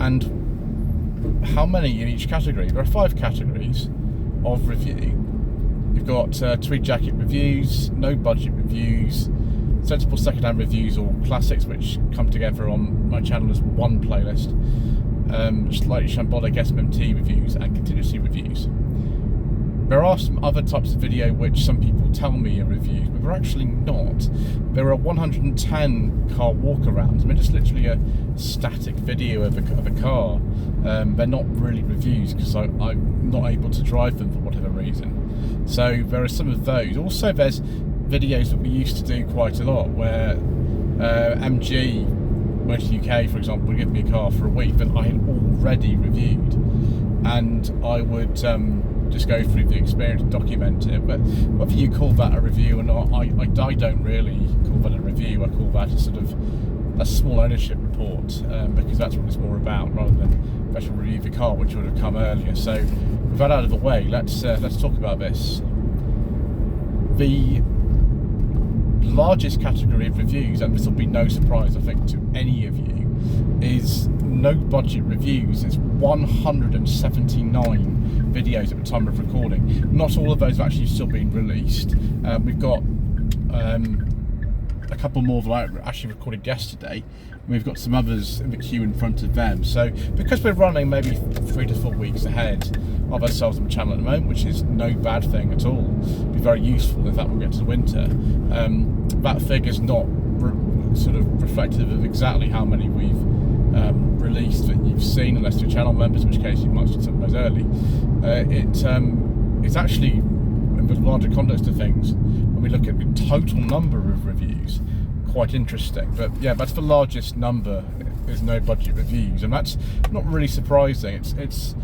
And how many in each category? There are 5 categories of review. You've got tweed jacket reviews, no budget reviews, sensible second-hand reviews or classics, which come together on my channel as one playlist, slightly shambolic SMMT reviews, and contingency reviews. There are some other types of video which some people tell me are reviews, but they're actually not. There are 110 car walk-arounds. I mean, just literally a static video of a car. They're not really reviews because I'm not able to drive them for whatever reason. So there are some of those. Also, there's videos that we used to do quite a lot where MG Motor UK, for example, would give me a car for a week that I had already reviewed, and I would just go through the experience and document it. But whether you call that a review or not, I don't really call that a review. I call that a sort of a small ownership report, because that's what it's more about, rather than actual review of the car, which would have come earlier. So with that out of the way, let's talk about this. The largest category of reviews, and this will be no surprise I think to any of you, is no budget reviews. It's 179 videos at the time of recording. Not all of those have actually still been released. We've got a couple more that I actually recorded yesterday. We've got some others in the queue in front of them. So because we're running maybe 3 to 4 weeks ahead of ourselves on the channel at the moment, which is no bad thing at all, it'll be very useful if that will get to the winter. That figure's not sort of reflective of exactly how many we've released that you've seen, unless you're channel members, in which case you might have seen some of those early. It's actually, in the larger context of things, when we look at the total number of reviews, quite interesting. But yeah, that's the largest number, is no budget reviews, and that's not really surprising. It's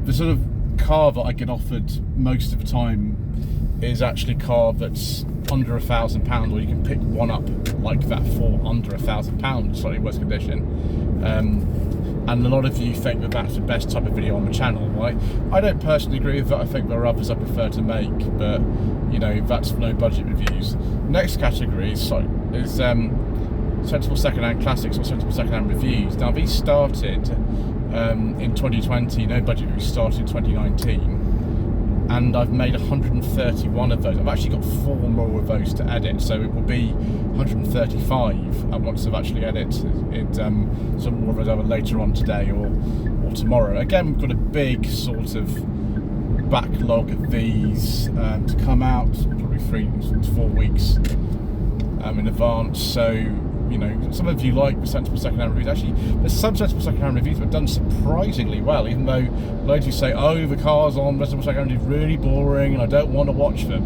the sort of car that I get offered most of the time is actually a car that's under £1,000, or you can pick one up like that for under £1,000, slightly worse condition. And a lot of you think that that's the best type of video on the channel, right? I don't personally agree with that. I think there are others I prefer to make, but you know, that's no budget reviews. Next category is sensible second-hand classics or sensible second-hand reviews. Now these started in 2020, no budget reviews started in 2019. And I've made 131 of those. I've actually got 4 more of those to edit, so it will be 135 once I've actually edited some more of those later on today or tomorrow. Again, we've got a big sort of backlog of these to come out, probably 3 to 4 weeks in advance. So, you know, some of you like the sensible second-hand reviews. Actually, there's some sensible second-hand reviews that have done surprisingly well, even though loads of you say, oh, the cars on sensible second-hand is really boring and I don't want to watch them.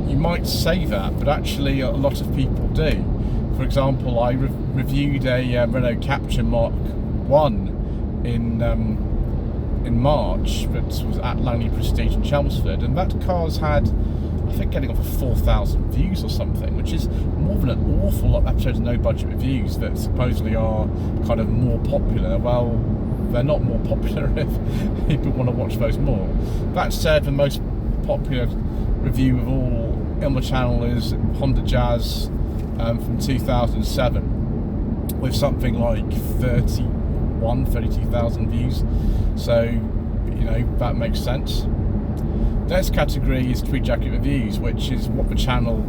You might say that, but actually a lot of people do. For example, I reviewed a Renault Captur Mark 1 in March, that was at Langley Prestige in Chelmsford, and that car's had, I think, getting off of 4,000 views or something, which is more than an awful lot of episodes of no budget reviews that supposedly are kind of more popular. Well, they're not more popular if people want to watch those more. That said, the most popular review of all on the channel is Honda Jazz from 2007, with something like 32,000 views. So, you know, that makes sense. Next category is tweed jacket reviews, which is what the channel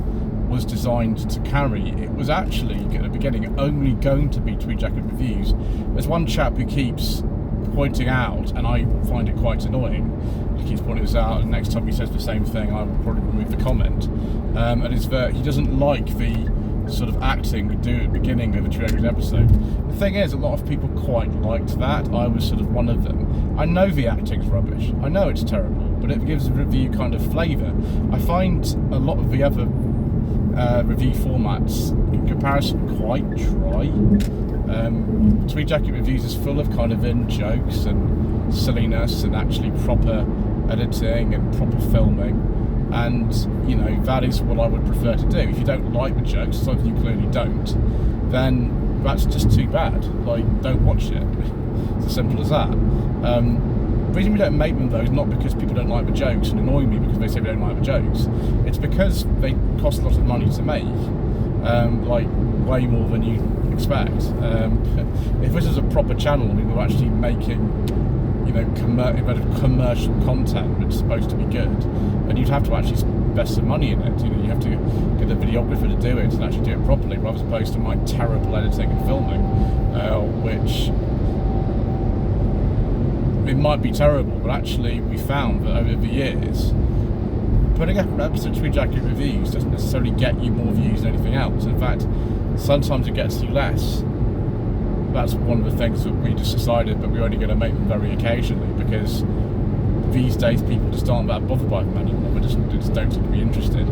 was designed to carry. It was actually at the beginning only going to be tweed jacket reviews. There's one chap who keeps pointing out, and I find it quite annoying, he keeps pointing this out, and next time he says the same thing I will probably remove the comment, and it's that he doesn't like the sort of acting we do at the beginning of a tweed jacket episode. The thing is, a lot of people quite liked that. I was sort of one of them. I know the acting's rubbish, I know it's terrible, but it gives the review kind of flavour. I find a lot of the other review formats in comparison quite dry. Tweed jacket reviews is full of kind of in jokes and silliness and actually proper editing and proper filming, and you know, that is what I would prefer to do. If you don't like the jokes, some of you clearly don't, then that's just too bad. Like, don't watch it. It's as simple as that. The reason we don't make them though is not because people don't like the jokes and annoy me because they say they don't like the jokes. It's because they cost a lot of money to make, like way more than you expect. If this is a proper channel, we were actually making, you know, commercial content that's supposed to be good, and you'd have to actually invest some money in it. You know, you have to get a videographer to do it and actually do it properly, rather as opposed to my terrible editing and filming, which it might be terrible, but actually we found that over the years, putting up an episode of Tweed Jacket Reviews doesn't necessarily get you more views than anything else. In fact, sometimes it gets you less. That's one of the things that we just decided that we're only going to make them very occasionally, because these days people just aren't that bothered by them anymore. They just don't seem to be interested,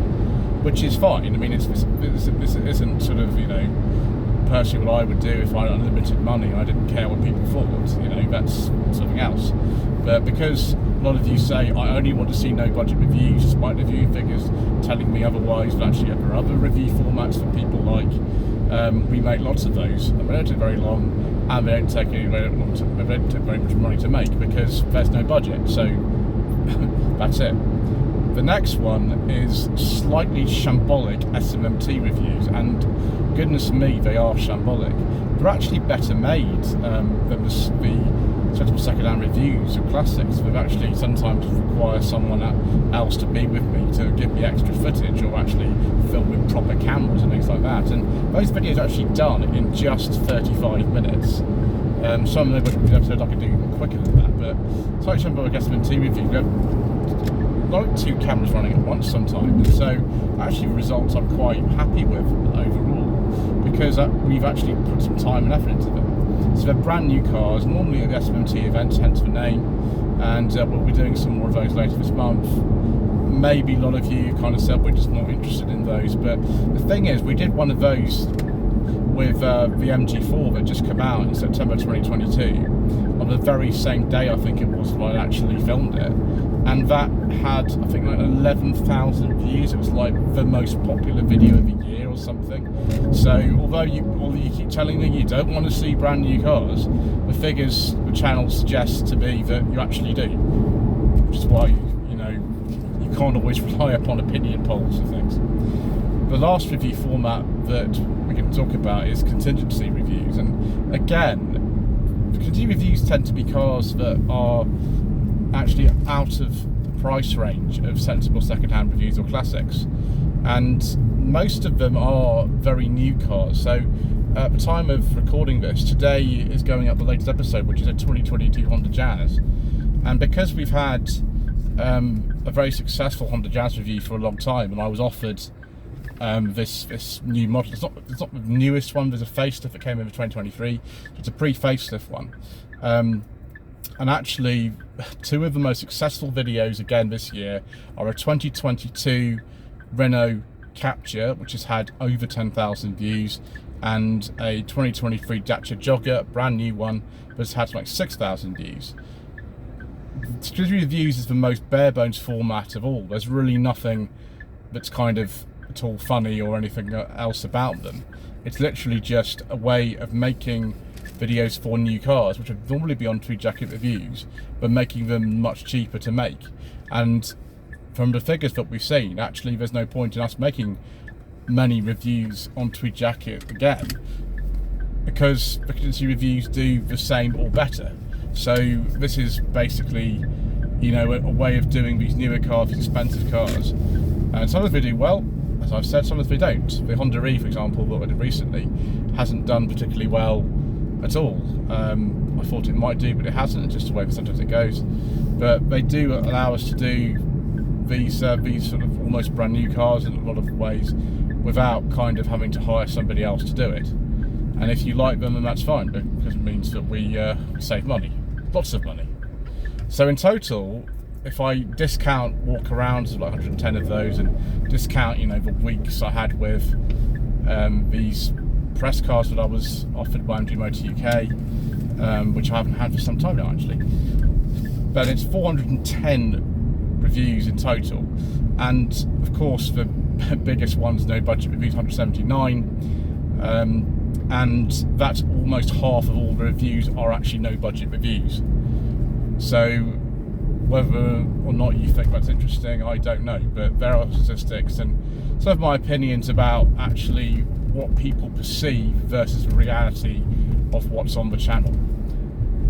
which is fine. I mean, this isn't sort of, you know, personally what I would do if I had unlimited money and I didn't care what people thought. You know, that's something else. But because a lot of you say, I only want to see no budget reviews, despite the view figures telling me otherwise, but actually there are other review formats that people like. We make lots of those, and they don't take very long, and they don't take very much money to make because there's no budget. So that's it. The next one is slightly shambolic SMMT reviews, and goodness me, they are shambolic. They're actually better made than the sensible second-hand reviews of classics. They actually sometimes require someone else to be with me to give me extra footage, or actually film with proper cameras and things like that. And those videos are actually done in just 35 minutes. Some of the episodes I could do even quicker than that, but slightly shambolic SMMT review, we have like 2 cameras running at once sometimes, and so actually the results I'm quite happy with overall, because we've actually put some time and effort into them. So they're brand new cars, normally at the SMMT events, hence the name, and we'll be doing some more of those later this month. Maybe a lot of you kind of said we're just not interested in those, but the thing is, we did one of those with the MG4 that just came out in September 2022, on the very same day I think it was when I actually filmed it, and that had, I think, like 11,000 views. It was like the most popular video of the year or something. So although you keep telling me you don't want to see brand new cars, the figures the channel suggests to me that you actually do, which is why, you know, you can't always rely upon opinion polls and things. The last review format that we can talk about is contingency reviews, and again, contingency reviews tend to be cars that are actually out of the price range of sensible second-hand reviews or classics, and most of them are very new cars. So at the time of recording this, today is going up the latest episode, which is a 2022 Honda Jazz, and because we've had a very successful Honda Jazz review for a long time, and I was offered this new model. It's not the newest one. There's a facelift that came in 2023. It's a pre-facelift one. And actually, 2 of the most successful videos again this year are a 2022 Renault Capture, which has had over 10,000 views, and a 2023 Dacia Jogger, brand new one, that's had like 6,000 views. Exclusive reviews is the most bare bones format of all. There's really nothing that's kind of at all funny or anything else about them. It's literally just a way of making videos for new cars, which would normally be on Tweed Jacket Reviews, but making them much cheaper to make. And from the figures that we've seen, actually there's no point in us making many reviews on Tweed Jacket again, because the contingency reviews do the same or better. So this is basically, you know, a way of doing these newer cars, these expensive cars, and some of them do well, as I've said, some of them don't. The Honda E, for example, that I did recently, hasn't done particularly well at all. I thought it might do, but it hasn't. It's just the way that sometimes it goes. But they do allow us to do these sort of almost brand new cars in a lot of ways without kind of having to hire somebody else to do it. And if you like them, then that's fine, because it means that we save money, lots of money. So in total, if I discount walk arounds, like 110 of those, and discount, you know, the weeks I had with these press cars that I was offered by MG Motor UK, which I haven't had for some time now actually, but it's 410 reviews in total, and of course the biggest one's no budget reviews, 179, and that's almost half of all the reviews are actually no budget reviews. So whether or not you think that's interesting, I don't know, but there are statistics and some of my opinions about actually what people perceive versus the reality of what's on the channel.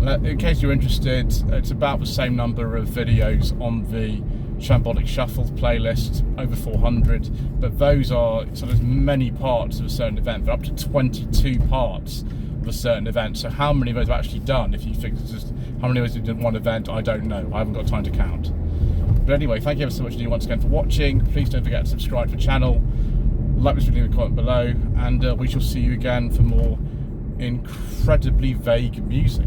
In case you're interested, it's about the same number of videos on the Shambolic Shuffle playlist, over 400, but those are sort of many parts of a certain event. They're up to 22 parts of a certain event. So how many of those I've actually done, if you think it's just how many of those you did in one event, I don't know. I haven't got time to count. But anyway, thank you ever so much once again for watching. Please don't forget to subscribe to the channel, like this video in the comment below, and we shall see you again for more incredibly vague music.